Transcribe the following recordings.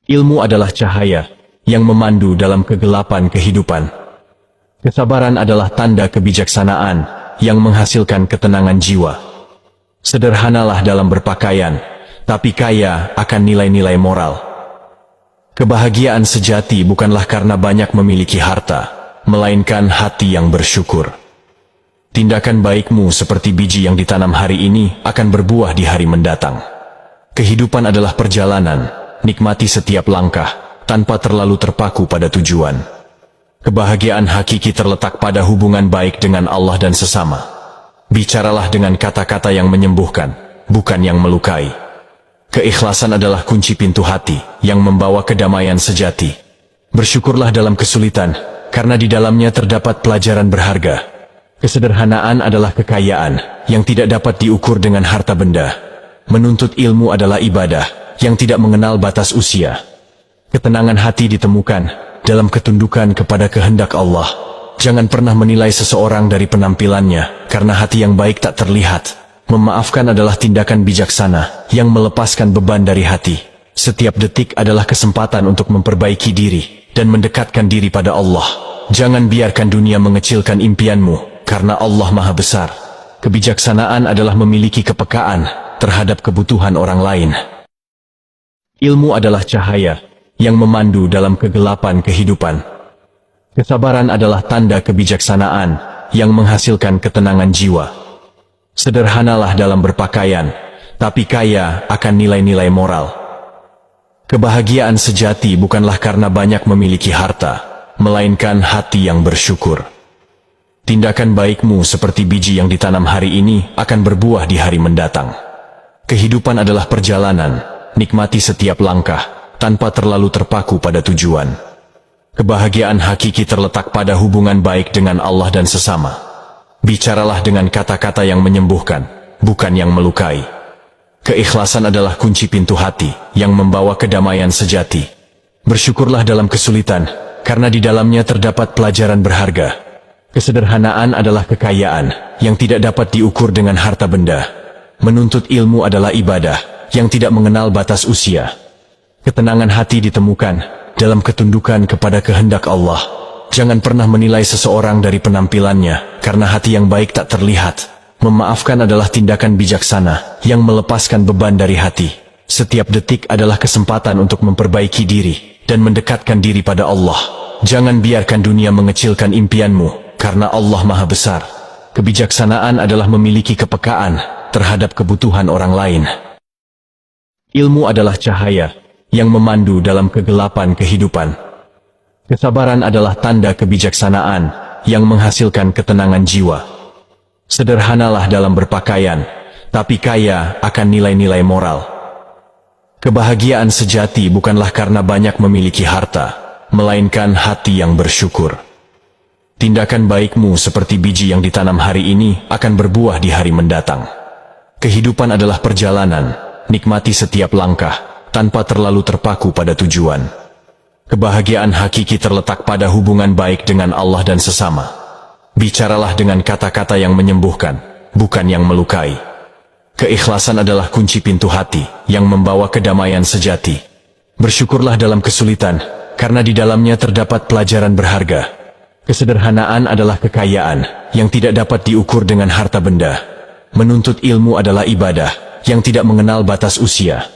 Ilmu adalah cahaya yang memandu dalam kegelapan kehidupan. Kesabaran adalah tanda kebijaksanaan yang menghasilkan ketenangan jiwa. Sederhanalah dalam berpakaian, tapi kaya akan nilai-nilai moral. Kebahagiaan sejati bukanlah karena banyak memiliki harta, melainkan hati yang bersyukur. Tindakan baikmu seperti biji yang ditanam hari ini akan berbuah di hari mendatang. Kehidupan adalah perjalanan, nikmati setiap langkah, tanpa terlalu terpaku pada tujuan. Kebahagiaan hakiki terletak pada hubungan baik dengan Allah dan sesama. Bicaralah dengan kata-kata yang menyembuhkan, bukan yang melukai. Keikhlasan adalah kunci pintu hati yang membawa kedamaian sejati. Bersyukurlah dalam kesulitan, karena di dalamnya terdapat pelajaran berharga. Kesederhanaan adalah kekayaan yang tidak dapat diukur dengan harta benda. Menuntut ilmu adalah ibadah yang tidak mengenal batas usia. Ketenangan hati ditemukan dalam ketundukan kepada kehendak Allah. Jangan pernah menilai seseorang dari penampilannya, karena hati yang baik tak terlihat. Memaafkan adalah tindakan bijaksana yang melepaskan beban dari hati. Setiap detik adalah kesempatan untuk memperbaiki diri dan mendekatkan diri pada Allah. Jangan biarkan dunia mengecilkan impianmu, karena Allah Maha Besar. Kebijaksanaan adalah memiliki kepekaan terhadap kebutuhan orang lain. Ilmu adalah cahaya yang memandu dalam kegelapan kehidupan. Kesabaran adalah tanda kebijaksanaan yang menghasilkan ketenangan jiwa. Sederhanalah dalam berpakaian, tapi kaya akan nilai-nilai moral. Kebahagiaan sejati bukanlah karena banyak memiliki harta, melainkan hati yang bersyukur. Tindakan baikmu seperti biji yang ditanam hari ini akan berbuah di hari mendatang. Kehidupan adalah perjalanan, nikmati setiap langkah, tanpa terlalu terpaku pada tujuan. Kebahagiaan hakiki terletak pada hubungan baik dengan Allah dan sesama. Bicaralah dengan kata-kata yang menyembuhkan, bukan yang melukai. Keikhlasan adalah kunci pintu hati yang membawa kedamaian sejati. Bersyukurlah dalam kesulitan, karena di dalamnya terdapat pelajaran berharga. Kesederhanaan adalah kekayaan yang tidak dapat diukur dengan harta benda. Menuntut ilmu adalah ibadah yang tidak mengenal batas usia. Ketenangan hati ditemukan dalam ketundukan kepada kehendak Allah. Jangan pernah menilai seseorang dari penampilannya, karena hati yang baik tak terlihat. Memaafkan adalah tindakan bijaksana yang melepaskan beban dari hati. Setiap detik adalah kesempatan untuk memperbaiki diri dan mendekatkan diri pada Allah. Jangan biarkan dunia mengecilkan impianmu, karena Allah Maha Besar. Kebijaksanaan adalah memiliki kepekaan terhadap kebutuhan orang lain. Ilmu adalah cahaya yang memandu dalam kegelapan kehidupan. Kesabaran adalah tanda kebijaksanaan yang menghasilkan ketenangan jiwa. Sederhanalah dalam berpakaian, tapi kaya akan nilai-nilai moral. Kebahagiaan sejati bukanlah karena banyak memiliki harta, melainkan hati yang bersyukur. Tindakan baikmu seperti biji yang ditanam hari ini akan berbuah di hari mendatang. Kehidupan adalah perjalanan, nikmati setiap langkah, tanpa terlalu terpaku pada tujuan. Kebahagiaan hakiki terletak pada hubungan baik dengan Allah dan sesama. Bicaralah dengan kata-kata yang menyembuhkan, bukan yang melukai. Keikhlasan adalah kunci pintu hati yang membawa kedamaian sejati. Bersyukurlah dalam kesulitan, karena di dalamnya terdapat pelajaran berharga. Kesederhanaan adalah kekayaan yang tidak dapat diukur dengan harta benda. Menuntut ilmu adalah ibadah yang tidak mengenal batas usia.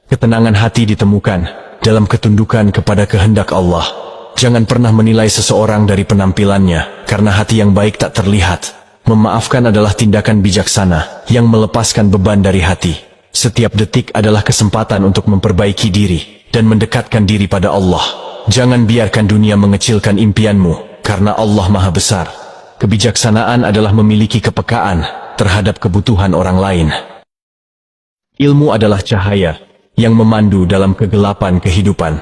Ketenangan hati ditemukan dalam ketundukan kepada kehendak Allah. Jangan pernah menilai seseorang dari penampilannya, karena hati yang baik tak terlihat. Memaafkan adalah tindakan bijaksana yang melepaskan beban dari hati. Setiap detik adalah kesempatan untuk memperbaiki diri dan mendekatkan diri pada Allah. Jangan biarkan dunia mengecilkan impianmu, karena Allah Maha Besar. Kebijaksanaan adalah memiliki kepekaan terhadap kebutuhan orang lain. Ilmu adalah cahaya yang memandu dalam kegelapan kehidupan.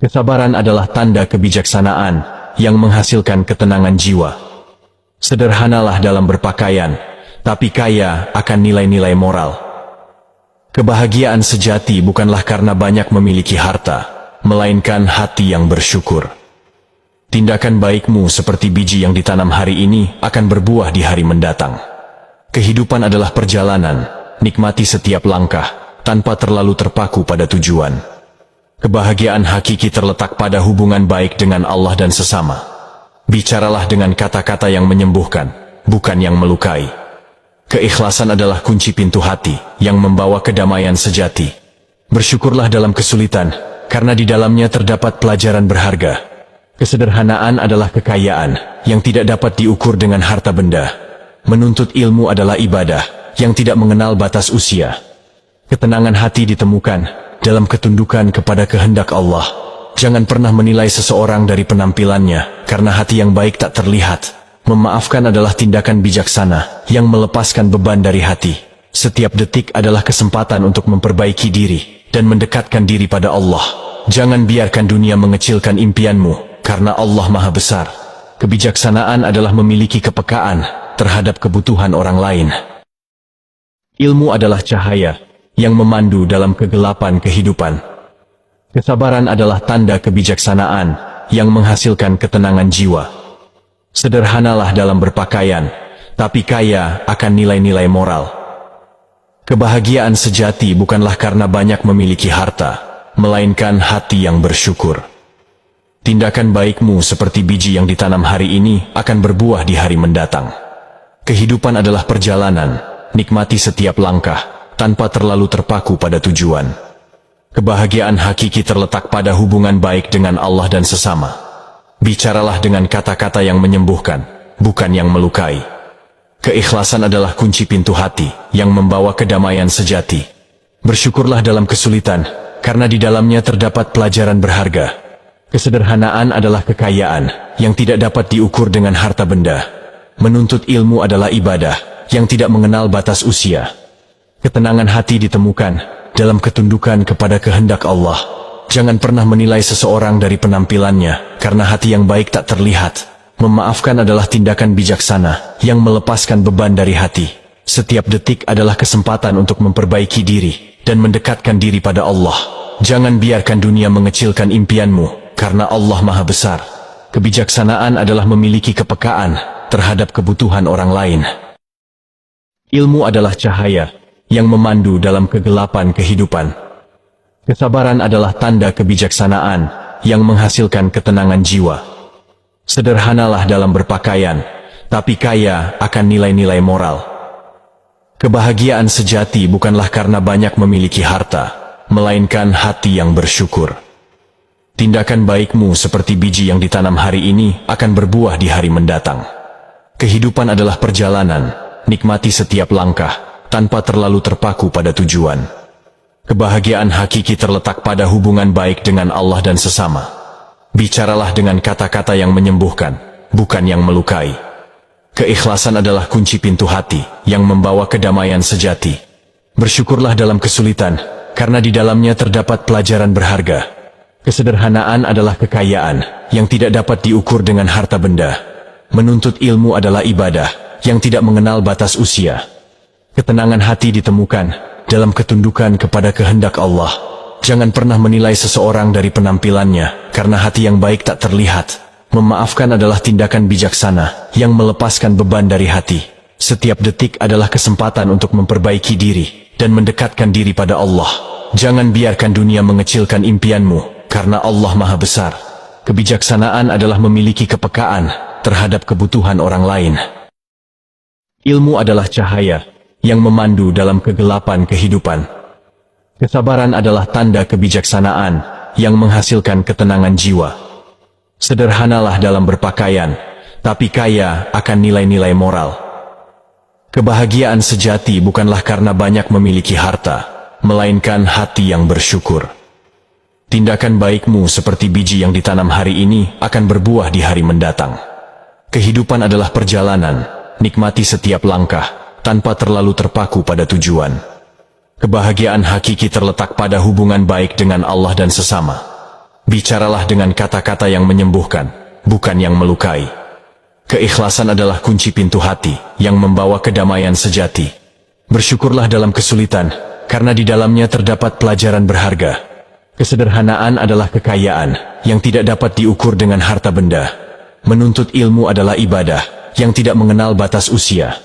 Kesabaran adalah tanda kebijaksanaan yang menghasilkan ketenangan jiwa. Sederhanalah dalam berpakaian, tapi kaya akan nilai-nilai moral. Kebahagiaan sejati bukanlah karena banyak memiliki harta, melainkan hati yang bersyukur. Tindakan baikmu seperti biji yang ditanam hari ini akan berbuah di hari mendatang. Kehidupan adalah perjalanan, nikmati setiap langkah, tanpa terlalu terpaku pada tujuan. Kebahagiaan hakiki terletak pada hubungan baik dengan Allah dan sesama. Bicaralah dengan kata-kata yang menyembuhkan, bukan yang melukai. Keikhlasan adalah kunci pintu hati yang membawa kedamaian sejati. Bersyukurlah dalam kesulitan, karena di dalamnya terdapat pelajaran berharga. Kesederhanaan adalah kekayaan yang tidak dapat diukur dengan harta benda. Menuntut ilmu adalah ibadah yang tidak mengenal batas usia. Ketenangan hati ditemukan dalam ketundukan kepada kehendak Allah. Jangan pernah menilai seseorang dari penampilannya, karena hati yang baik tak terlihat. Memaafkan adalah tindakan bijaksana yang melepaskan beban dari hati. Setiap detik adalah kesempatan untuk memperbaiki diri dan mendekatkan diri pada Allah. Jangan biarkan dunia mengecilkan impianmu, karena Allah Maha Besar. Kebijaksanaan adalah memiliki kepekaan terhadap kebutuhan orang lain. Ilmu adalah cahaya yang memandu dalam kegelapan kehidupan. Kesabaran adalah tanda kebijaksanaan yang menghasilkan ketenangan jiwa. Sederhanalah dalam berpakaian, tapi kaya akan nilai-nilai moral. Kebahagiaan sejati bukanlah karena banyak memiliki harta, melainkan hati yang bersyukur. Tindakan baikmu seperti biji yang ditanam hari ini akan berbuah di hari mendatang. Kehidupan adalah perjalanan, nikmati setiap langkah, tanpa terlalu terpaku pada tujuan. Kebahagiaan hakiki terletak pada hubungan baik dengan Allah dan sesama. Bicaralah dengan kata-kata yang menyembuhkan, bukan yang melukai. Keikhlasan adalah kunci pintu hati yang membawa kedamaian sejati. Bersyukurlah dalam kesulitan, karena di dalamnya terdapat pelajaran berharga. Kesederhanaan adalah kekayaan yang tidak dapat diukur dengan harta benda. Menuntut ilmu adalah ibadah yang tidak mengenal batas usia. Ketenangan hati ditemukan dalam ketundukan kepada kehendak Allah. Jangan pernah menilai seseorang dari penampilannya, karena hati yang baik tak terlihat. Memaafkan adalah tindakan bijaksana yang melepaskan beban dari hati. Setiap detik adalah kesempatan untuk memperbaiki diri dan mendekatkan diri pada Allah. Jangan biarkan dunia mengecilkan impianmu, karena Allah Maha Besar. Kebijaksanaan adalah memiliki kepekaan terhadap kebutuhan orang lain. Ilmu adalah cahaya yang memandu dalam kegelapan kehidupan. Kesabaran adalah tanda kebijaksanaan yang menghasilkan ketenangan jiwa. Sederhanalah dalam berpakaian, tapi kaya akan nilai-nilai moral. Kebahagiaan sejati bukanlah karena banyak memiliki harta, melainkan hati yang bersyukur. Tindakan baikmu seperti biji yang ditanam hari ini akan berbuah di hari mendatang. Kehidupan adalah perjalanan, nikmati setiap langkah, tanpa terlalu terpaku pada tujuan. Kebahagiaan hakiki terletak pada hubungan baik dengan Allah dan sesama. Bicaralah dengan kata-kata yang menyembuhkan, bukan yang melukai. Keikhlasan adalah kunci pintu hati yang membawa kedamaian sejati. Bersyukurlah dalam kesulitan, karena di dalamnya terdapat pelajaran berharga. Kesederhanaan adalah kekayaan yang tidak dapat diukur dengan harta benda. Menuntut ilmu adalah ibadah yang tidak mengenal batas usia. Ketenangan hati ditemukan dalam ketundukan kepada kehendak Allah. Jangan pernah menilai seseorang dari penampilannya, karena hati yang baik tak terlihat. Memaafkan adalah tindakan bijaksana yang melepaskan beban dari hati. Setiap detik adalah kesempatan untuk memperbaiki diri dan mendekatkan diri pada Allah. Jangan biarkan dunia mengecilkan impianmu, karena Allah Maha Besar. Kebijaksanaan adalah memiliki kepekaan terhadap kebutuhan orang lain. Ilmu adalah cahaya yang memandu dalam kegelapan kehidupan. Kesabaran adalah tanda kebijaksanaan yang menghasilkan ketenangan jiwa. Sederhanalah dalam berpakaian, tapi kaya akan nilai-nilai moral. Kebahagiaan sejati bukanlah karena banyak memiliki harta, melainkan hati yang bersyukur. Tindakan baikmu seperti biji yang ditanam hari ini akan berbuah di hari mendatang. Kehidupan adalah perjalanan, nikmati setiap langkah, tanpa terlalu terpaku pada tujuan. Kebahagiaan hakiki terletak pada hubungan baik dengan Allah dan sesama. Bicaralah dengan kata-kata yang menyembuhkan, bukan yang melukai. Keikhlasan adalah kunci pintu hati yang membawa kedamaian sejati. Bersyukurlah dalam kesulitan, karena di dalamnya terdapat pelajaran berharga. Kesederhanaan adalah kekayaan yang tidak dapat diukur dengan harta benda. Menuntut ilmu adalah ibadah yang tidak mengenal batas usia.